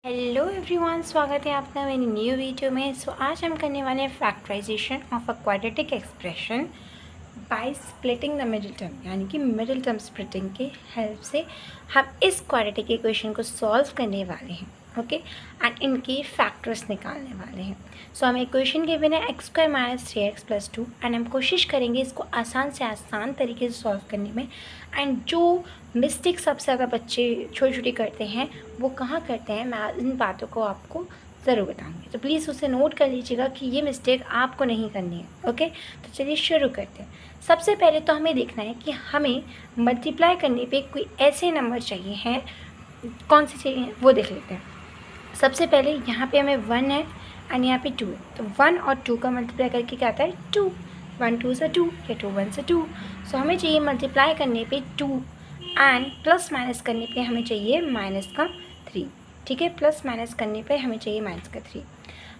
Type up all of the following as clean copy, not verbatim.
Hello everyone, स्वागत है आपका मेरी न्यू वीडियो में। आज हम करने वाले हैं factorization of a quadratic expression by splitting the middle term, यानी कि मिडिल टर्म स्प्लिटिंग के हेल्प से हम इस क्वाड्रेटिक इक्वेशन को सॉल्व करने वाले हैं। ओके, एंड इनके फैक्टर्स निकालने वाले हैं। हमें इक्वेशन के बिना x² - 3x + 2 एंड हम कोशिश करेंगे इसको आसान से आसान तरीके से सॉल्व करने में। एंड जो मिस्टेक सबसे ज़्यादा बच्चे छोटी छोटी करते हैं वो कहाँ करते हैं, मैं इन बातों को आपको ज़रूर बताऊंगी, तो प्लीज़ उसे नोट कर लीजिएगा कि ये मिस्टेक आपको नहीं करनी है। ओके, तो चलिए शुरू करते हैं। सबसे पहले तो हमें देखना है कि हमें मल्टीप्लाई करने पे कोई ऐसे नंबर चाहिए हैं, कौन से चाहिए वो देख लेते हैं। सबसे पहले यहाँ पे हमें 1 है एंड यहाँ पे 2 है, तो 1 और 2 का मल्टीप्लाई करके क्या आता है 2। 1 2 से 2 या 2 1 से 2। हमें चाहिए मल्टीप्लाई करने पे 2 एंड प्लस माइनस करने पे हमें चाहिए -3। ठीक है, प्लस माइनस करने पे हमें चाहिए -3।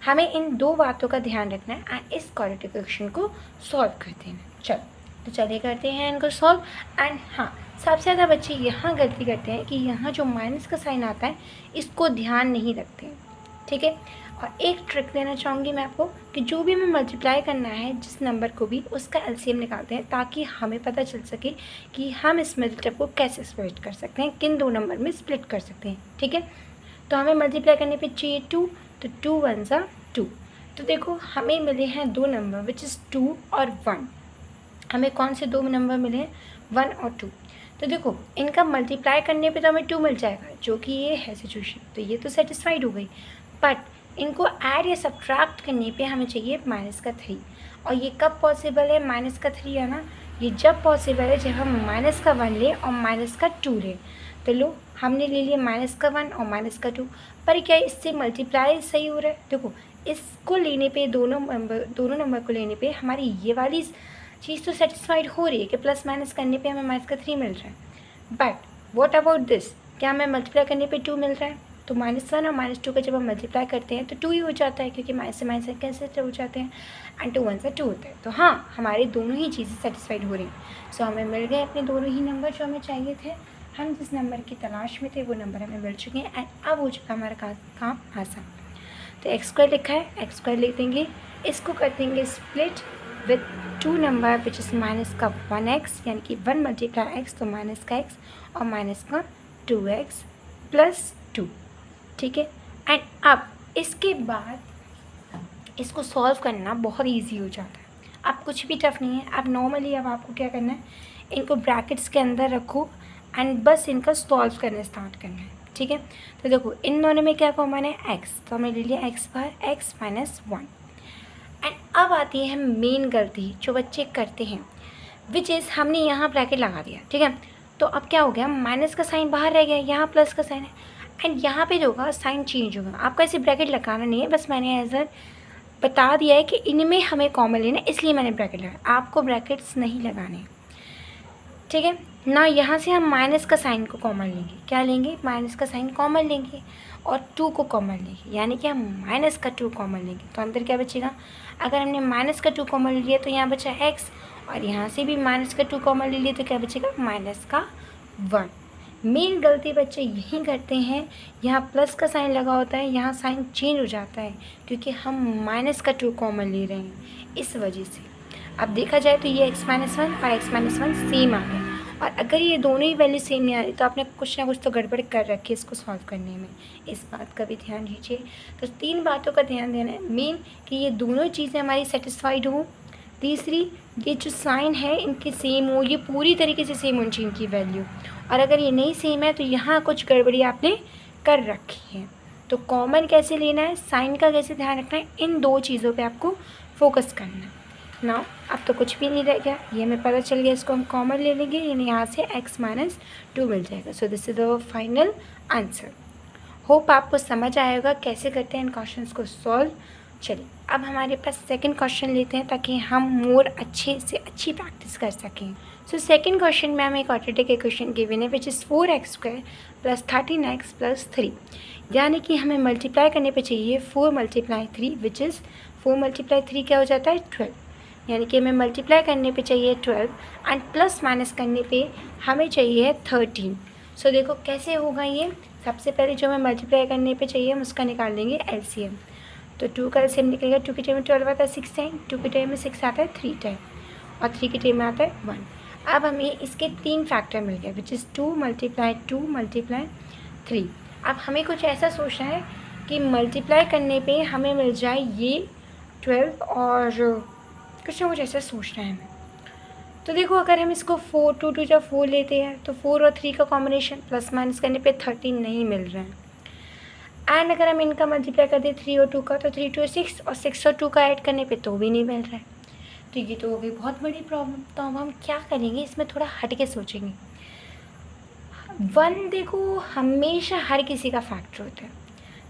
हमें इन दो बातों का ध्यान रखना है एंड इस क्वाड्रेटिक इक्वेशन को सॉल्व करते हैं। चलो तो चलिए करते हैं इनको सॉल्व। एंड हाँ, सबसे ज़्यादा बच्चे यहाँ गलती करते हैं कि यहाँ जो माइनस का साइन आता है इसको ध्यान नहीं रखते हैं। ठीक है, और एक ट्रिक देना चाहूँगी मैं आपको कि जो भी हमें मल्टीप्लाई करना है जिस नंबर को भी, उसका एलसीएम निकालते हैं ताकि हमें पता चल सके कि हम इस मिडिल टर्म को कैसे स्प्लिट कर सकते हैं, किन दो नंबर में स्प्लिट कर सकते हैं। ठीक है, तो हमें मल्टीप्लाई करने पे चाहिए 2, तो 2 1 सा 2। तो देखो हमें मिले हैं दो नंबर विच इज़ 2 और 1। हमें कौन से दो नंबर मिले हैं, 1 और 2। तो देखो इनका मल्टीप्लाई करने पे तो हमें 2 मिल जाएगा, जो कि ये है सिचुएशन, तो ये तो सेटिस्फाइड हो गई। बट इनको ऐड या सब्ट्रैक्ट करने पे हमें चाहिए -3। और ये कब पॉसिबल है -3 आना, ये जब पॉसिबल है जब हम -1 लें और -2 लें। तो लो हमने ले लिया -1 और -2, पर क्या इससे मल्टीप्लाई सही हो रहा है। देखो इसको लेने पे दोनों नंबर को लेने पे हमारी ये वाली चीज़ तो सेटिस्फाइड हो रही है कि प्लस माइनस करने पे हमें -3 मिल रहा है। बट व्हाट अबाउट दिस, क्या हमें मल्टीप्लाई करने पे 2 मिल रहा है, तो -1 और -2 का जब हम मल्टीप्लाई करते हैं तो 2 ही हो जाता है, क्योंकि माइनस से माइनस कैंसिल हो जाते हैं एंड 2 1 से 2 होता है। तो हाँ, हमारे दोनों ही चीज़ें सेटिस्फाइड हो रही हैं। हमें मिल गए अपने दोनों ही नंबर जो हमें चाहिए थे। हम जिस नंबर की तलाश में थे वो नंबर हमें मिल चुके हैं एंड अब हो चुका हमारा काम आसान। तो x² लिखा है, x² लिख देंगे, इसको कर देंगे split with 2 number which is -1x, यानी कि 1 × x, तो -x और -2x + 2। ठीक है, एंड अब इसके बाद इसको सॉल्व करना बहुत इजी हो जाता है। अब कुछ भी टफ नहीं है। अब नॉर्मली अब आपको क्या करना है, इनको ब्रैकेट्स के अंदर रखो एंड बस इनका सॉल्व करना स्टार्ट करना है। ठीक है, तो देखो इन दोनों में क्या कॉमन है, x, तो हमने ले लिया x बार, x - 1। एंड अब आती है मेन गलती जो बच्चे करते हैं, विच इज़ हमने यहाँ ब्रैकेट लगा दिया। ठीक है, तो अब क्या हो गया, माइनस का साइन बाहर रह गया, यहाँ प्लस का साइन है एंड यहाँ पे जो होगा साइन चेंज होगा। आपको ऐसे ब्रैकेट लगाना नहीं है, बस मैंने एज बता दिया है कि इनमें हमें कॉमन लेना है, इसलिए मैंने ब्रैकेट लगाया। आपको ब्रैकेट्स नहीं लगाने हैं। ठीक है ना, यहाँ से हम माइनस का साइन को कॉमन लेंगे। क्या लेंगे, माइनस का साइन कॉमन लेंगे और 2 को कॉमन लेंगे, यानी कि हम -2 कॉमन लेंगे। तो अंदर क्या बचेगा, अगर हमने -2 कॉमन ले लिया तो यहाँ बचा x, और यहाँ से भी -2 कॉमन ले लिया तो क्या बचेगा, -1। मेन गलती बच्चे यही करते हैं, यहाँ प्लस का साइन लगा होता है, यहाँ साइन चेंज हो जाता है क्योंकि हम -2 कॉमन ले रहे हैं, इस वजह से। अब देखा जाए तो ये x - 1 और x - 1 सेम आ गए, और अगर ये दोनों ही वैल्यू सेम नहीं आ रही तो आपने कुछ ना कुछ तो गड़बड़ कर रखी है इसको सॉल्व करने में। इस बात का भी ध्यान दीजिए। तो 3 बातों का ध्यान देना है मेन, कि ये दोनों चीज़ें हमारी सेटिस्फाइड हो। तीसरी, ये जो साइन है इनके सेम हो, ये पूरी तरीके से सेम होनी चाहिए इनकी वैल्यू, और अगर ये नहीं सेम है तो यहाँ कुछ गड़बड़ी आपने कर रखी है। तो कॉमन कैसे लेना है, साइन का कैसे ध्यान रखना है, इन 2 चीज़ों पे आपको फोकस करना है ना। अब तो कुछ भी नहीं रह गया, ये हमें पता चल गया, इसको हम कॉमन ले लेंगे, यानी यहाँ से x - 2 मिल जाएगा। So this is the final answer. Hope आपको समझ आएगा कैसे करते हैं इन क्वेश्चंस को सॉल्व। चलिए अब हमारे पास सेकंड क्वेश्चन लेते हैं ताकि हम मोर अच्छे से अच्छी प्रैक्टिस कर सकें। सो सेकंड क्वेश्चन में हमें क्वाड्रेटिक इक्वेशन गिवन है विच इज़ 4x² + 13x + 3, यानी कि हमें मल्टीप्लाई करने पे चाहिए 4 × 3 विच इज़ 4 × 3 क्या हो जाता है 12, यानी कि हमें मल्टीप्लाई करने पे चाहिए 12 एंड प्लस माइनस करने पे हमें चाहिए 13। सो देखो कैसे होगा ये, सबसे पहले जो हमें मल्टीप्लाई करने पे चाहिए हम उसका निकाल लेंगे एलसीएम। तो 2 का एलसीएम निकलेगा, 2 की टाइम में 12 आता है 6 टाइम, 2 की टाइम में 6 आता है 3 टाइम और 3 की टाइम में आता है 1। अब हमें इसके 3 फैक्टर मिल गए विच इज़ 2 मल्टीप्लाई 3। अब हमें कुछ ऐसा सोचना है कि मल्टीप्लाई करने पे हमें मिल जाए ये 12 और कुछ ना कुछ ऐसा सोचना है हमें। तो देखो अगर हम इसको 4 2 2 जब 4 लेते हैं तो 4 और 3 का कॉम्बिनेशन प्लस माइनस करने पे 13 नहीं मिल रहा है। एंड अगर हम इनका मल्टीप्लाई कर दें 3 और 2 का तो 3 2 6 और 6 और 2 का ऐड करने पे तो भी नहीं मिल रहा है। तो ये तो हो गई बहुत बड़ी प्रॉब्लम। तो अब हम क्या करेंगे, इसमें थोड़ा हट के सोचेंगे। 1 देखो हमेशा हर किसी का फैक्टर होता है,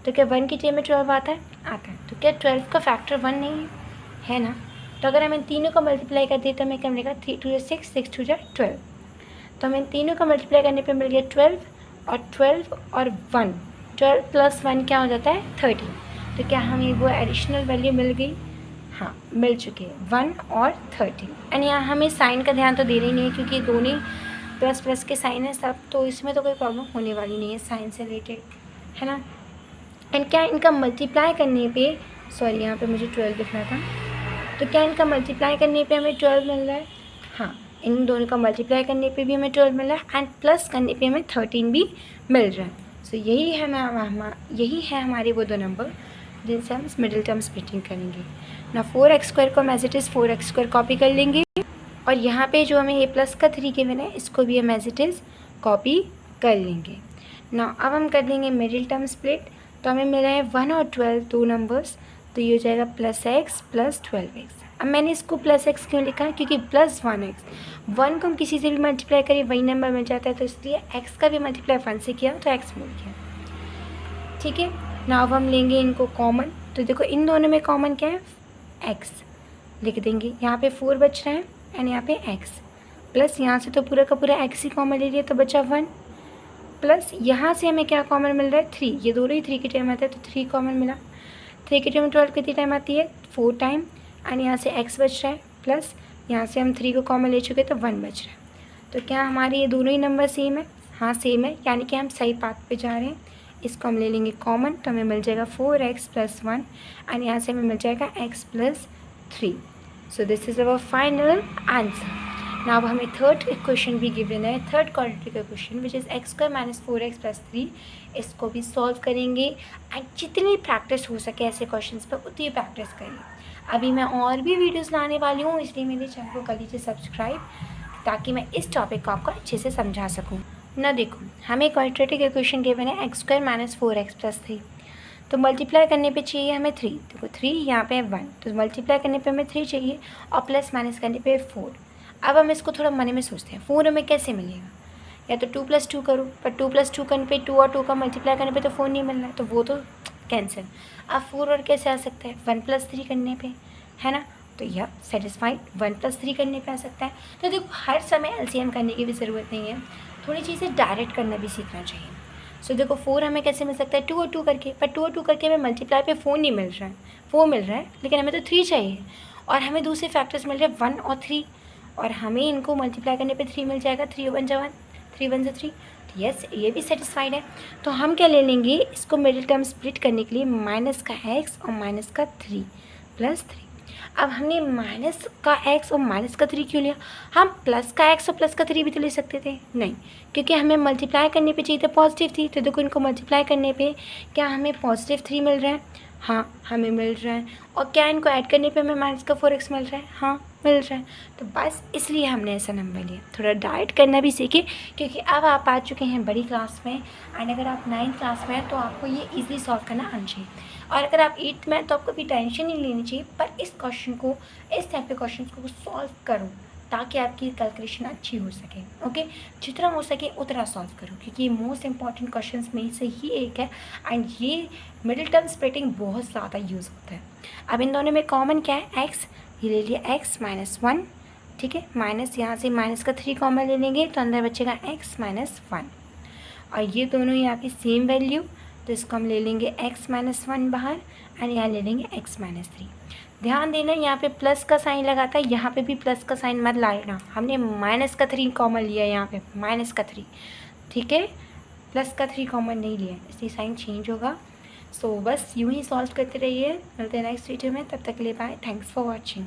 तो क्या 1 की टाइम में 12 आता है? तो क्या 12 का फैक्टर 1 नहीं है ना? तो अगर हम इन तीनों का मल्टीप्लाई कर दें तो हमें क्या मिलेगा, 3 2 6 6 2 12। तो हमें इन तीनों का मल्टीप्लाई करने पे मिल गया 12 और 1। 12 प्लस 1 क्या हो जाता है 13। तो क्या हमें वो एडिशनल वैल्यू मिल गई? हाँ मिल चुकी है, 1 और 13। एंड यहाँ हमें साइन का ध्यान तो देना ही नहीं है क्योंकि दोनों प्लस प्लस के साइन है सब, तो इसमें तो कोई प्रॉब्लम होने वाली नहीं है साइन से रिलेटेड, है ना। एंड क्या इनका मल्टीप्लाई करने पे, सॉरी यहाँ पे मुझे 12 लिखना था, तो क्या इनका मल्टीप्लाई करने पे हमें 12 मिल रहा है? हाँ इन दोनों का मल्टीप्लाई करने पे भी हमें 12 मिल रहा है एंड प्लस करने पे हमें 13 भी मिल रहा है। सो यही है हमारे वो दो नंबर जिनसे हम मिडिल टर्म स्प्लिटिंग करेंगे ना। 4x² को हम as it is 4x² copy कर लेंगे और यहाँ पे जो हमें a प्लस का 3 गिवन है इसको भी हम एज इट इज़ कॉपी कर लेंगे ना। अब हम कर लेंगे मिडिल टर्म स्प्लिट। तो हमें मिला है 1 और 12 दो नंबर्स, तो ये हो जाएगा +x + 12x। अब मैंने इसको +x क्यों लिखा है? क्योंकि +1x 1 को हम किसी से भी मल्टीप्लाई करें वही नंबर मिल जाता है, तो इसलिए x का भी मल्टीप्लाई 1 से किया तो x मिल गया। ठीक है ना। अब हम लेंगे इनको कॉमन। तो देखो इन दोनों में कॉमन क्या है, x लिख देंगे। यहाँ पे 4 बच रहा है एंड यहाँ पे x प्लस यहाँ से तो पूरा का पूरा x ही कॉमन ले लिया तो बचा 1 प्लस यहाँ से हमें क्या कॉमन मिल रहा है 3। ये दोनों ही 3 की टाइम आता है तो 3 कॉमन मिला। 3 की टाइम 12 कितनी टाइम आती है 4 टाइम एंड यहाँ से x बच रहा है प्लस यहाँ से हम 3 को कॉमन ले चुके तो 1 बच रहा है। तो क्या हमारे ये दोनों ही नंबर सेम है? हाँ सेम है, यानी कि हम सही पाथ पे जा रहे हैं। इसको हम ले लेंगे कॉमन तो हमें मिल जाएगा 4x + 1 एंड यहाँ से हमें मिल जाएगा x + 3। So this is our final answer. Now हमें थर्ड इक्वेशन भी गिवन है, third quadratic equation which is x² - 4x + 3। इसको भी सॉल्व करेंगे एंड जितनी प्रैक्टिस हो सके ऐसे क्वेश्चंस पर उतनी प्रैक्टिस करिए। अभी मैं और भी वीडियोस लाने वाली हूँ, इसलिए मेरे चैनल को कर लीजिए सब्सक्राइब ताकि मैं इस टॉपिक को आपको अच्छे से समझा सकूँ ना। देखो हमें क्वाड्रेटिक इक्वेशन गिवन है x² - 4x + 3। तो मल्टीप्लाई करने पे चाहिए हमें 3। देखो 3 यहाँ पे 1, तो मल्टीप्लाई करने पे हमें 3 चाहिए और प्लस माइनस करने पे 4। अब हम इसको थोड़ा मन में सोचते हैं 4 हमें कैसे मिलेगा, या तो 2 + 2 करूँ, पर 2 + 2 करने पे 2 और 2 का मल्टीप्लाई करने पे तो 4 नहीं मिल रहा है, तो वो तो कैंसिल। अब 4 और कैसे आ सकता है 1 + 3 करने पे, है ना। तो यह सेटिस्फाइड 1 + 3 करने पे आ सकता है। तो देखो हर समय एलसीएम करने की भी ज़रूरत नहीं है, थोड़ी चीज़ें डायरेक्ट करना भी सीखना चाहिए। सो देखो 4 हमें कैसे मिल सकता है 2 और 2 करके, पर 2 और 2 करके हमें मल्टीप्लाई पे 4 नहीं मिल रहा है, 4 मिल रहा है लेकिन हमें तो 3 चाहिए और हमें दूसरे फैक्टर्स मिल रहे हैं 1 और 3 और हमें इनको मल्टीप्लाई करने पे 3 मिल जाएगा। 3 × 1 = 1, 3 × 1 = 3। तो यस ये भी सेटिस्फाइड है। तो हम क्या ले लेंगे इसको मिडिल टर्म स्प्लिट करने के लिए माइनस का x और माइनस का 3 + 3। अब हमने माइनस का x और माइनस का 3 क्यों लिया? हम प्लस का x और प्लस का 3 भी तो ले सकते थे, नहीं, क्योंकि हमें मल्टीप्लाई करने पे चाहिए था +3। तो देखो इनको मल्टीप्लाई करने पे क्या हमें +3 मिल रहा है? हाँ हमें मिल रहा है। और क्या इनको ऐड करने पे हमें माइनस का 4x मिल रहा है? हाँ मिल रहा है। तो बस इसलिए हमने ऐसा नंबर लिया। थोड़ा डाइट करना भी सीखिए क्योंकि अब आप आ चुके हैं बड़ी क्लास में एंड अगर आप 9th क्लास में हैं तो आपको ये ईज़िली सॉल्व करना आना चाहिए। और अगर आप 8th में हैं तो आपको भी टेंशन नहीं लेनी चाहिए, पर इस क्वेश्चन को, इस टाइप के क्वेश्चन को सॉल्व करो ताकि आपकी कैलकुलेशन अच्छी हो सके। ओके, जितना हो सके उतना सॉल्व करो क्योंकि ये मोस्ट इंपॉर्टेंट क्वेश्चंस में से ही एक है एंड ये मिडिल टर्म स्प्लिटिंग बहुत ज़्यादा यूज़ होता है। अब इन दोनों में कॉमन क्या है x, ये ले लिया x - 1, ठीक है, माइनस यहाँ से माइनस का 3 कॉमन ले लेंगे तो अंदर बचेगा x - 1 और ये दोनों यहाँ की सेम वैल्यू, तो इसको हम ले लेंगे x - 1 बाहर एंड यहाँ ले लेंगे x - 3। ध्यान देना यहाँ पे प्लस का साइन लगाता है, यहाँ पे भी प्लस का साइन मत लाना, हमने माइनस का 3 कॉमन लिया यहाँ पे, -3, ठीक है। प्लस का 3 कॉमन नहीं लिया है, इसलिए साइन चेंज होगा। सो बस यूँ ही सॉल्व करते रहिए। मिलते हैं नेक्स्ट वीडियो में, तब तक के लिए बाय। Thanks for watching.